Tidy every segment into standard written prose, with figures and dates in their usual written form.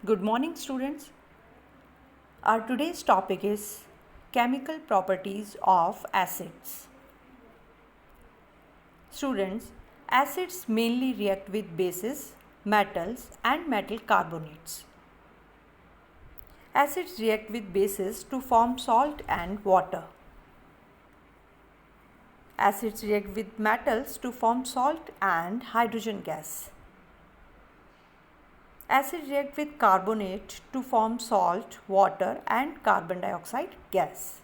Good morning, students. Our today's topic is chemical properties of acids. Students, acids mainly react with bases, metals, and metal carbonates. Acids react with bases to form salt and water. Acids react with metals to form salt and hydrogen gas. Acids react with carbonate to form salt, water, and carbon dioxide gas.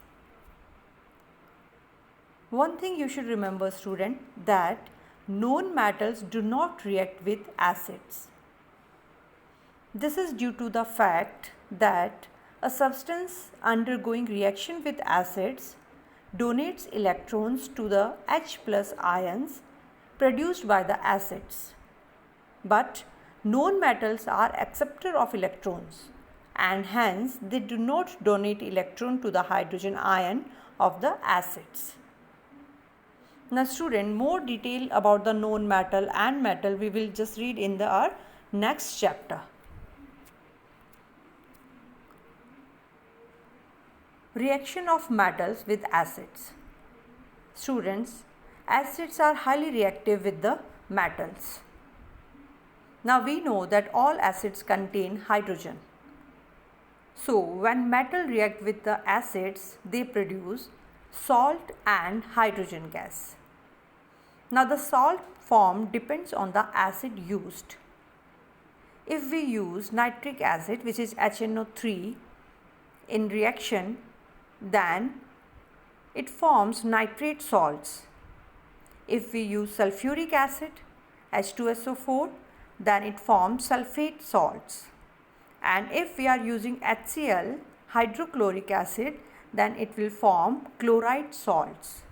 One thing you should remember, student, that known metals do not react with acids. This is due to the fact that a substance undergoing reaction with acids donates electrons to the H plus ions produced by the acids. But known metals are acceptor of electrons and hence they do not donate electron to the hydrogen ion of the acids. Now student, more detail about the known metal and metal we will just read in our next chapter. Reaction of metals with acids. Students, acids are highly reactive with the metals. Now we know that all acids contain hydrogen. So when metal react with the acids, they produce salt and hydrogen gas. Now the salt form depends on the acid used. If we use nitric acid, which is HNO3, in reaction, then it forms nitrate salts. If we use sulfuric acid, H2SO4, then it forms sulfate salts. And if we are using HCl, hydrochloric acid, then it will form chloride salts.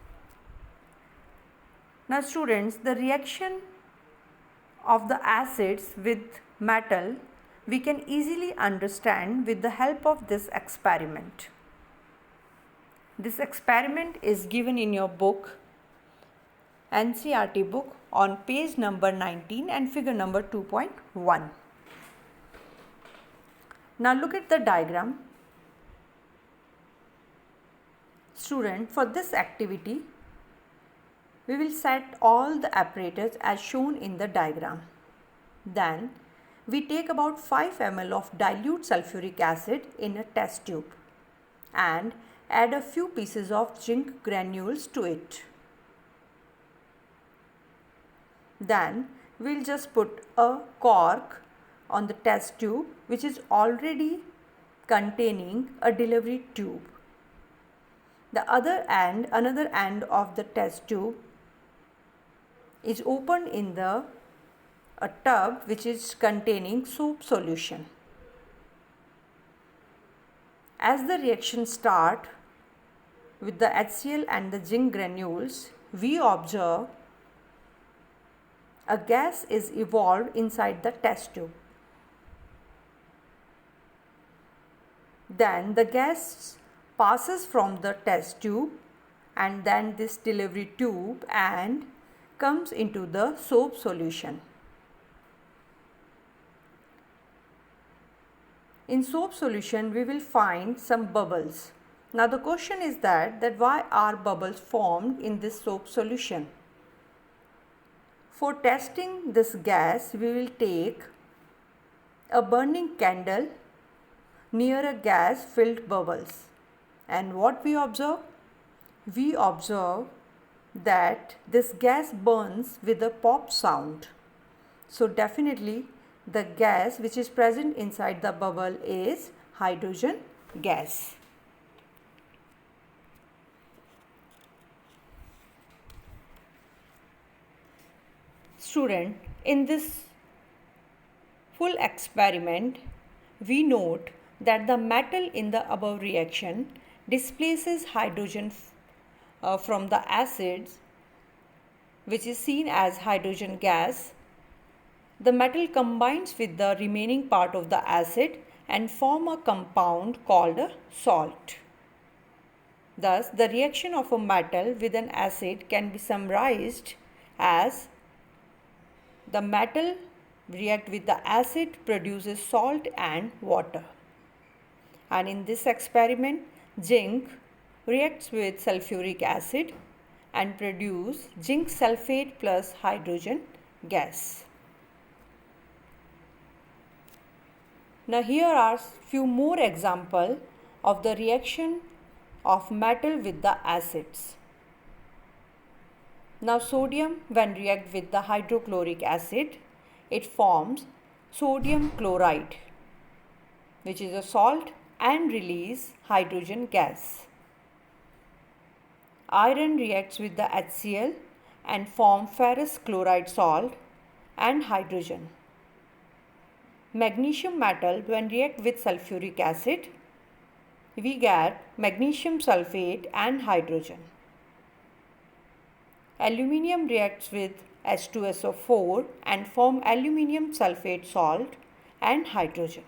Now students, the reaction of the acids with metal we can easily understand with the help of this experiment. This experiment is given in your book, NCERT book, on page number 19 and figure number 2.1. Now look at the diagram. Student, for this activity, we will set all the apparatus as shown in the diagram. Then we take about 5 ml of dilute sulfuric acid in a test tube and add a few pieces of zinc granules to it. Then we'll just put a cork on the test tube which is already containing a delivery tube. Another end of the test tube is opened in a tub which is containing soap solution. As the reaction starts with the HCl and the zinc granules, we observe a gas is evolved inside the test tube. Then the gas passes from the test tube and then this delivery tube and comes into the soap solution. In soap solution we will find some bubbles. Now the question is that why are bubbles formed in this soap solution? For testing this gas, we will take a burning candle near a gas filled bubbles. And what we observe? We observe that this gas burns with a pop sound. So definitely the gas which is present inside the bubble is hydrogen gas. Student, in this full experiment, we note that the metal in the above reaction displaces hydrogen from the acids, which is seen as hydrogen gas. The metal combines with the remaining part of the acid and form a compound called a salt. Thus, the reaction of a metal with an acid can be summarized as the metal react with the acid produces salt and water. And in this experiment, zinc reacts with sulfuric acid and produce zinc sulfate plus hydrogen gas. Now here are few more examples of the reaction of metal with the acids. Now sodium when react with the hydrochloric acid, it forms sodium chloride, which is a salt and release hydrogen gas. Iron reacts with the HCl and form ferrous chloride salt and hydrogen. Magnesium metal when react with sulfuric acid, we get magnesium sulfate and hydrogen. Aluminium reacts with H2SO4 and form aluminium sulfate salt and hydrogen.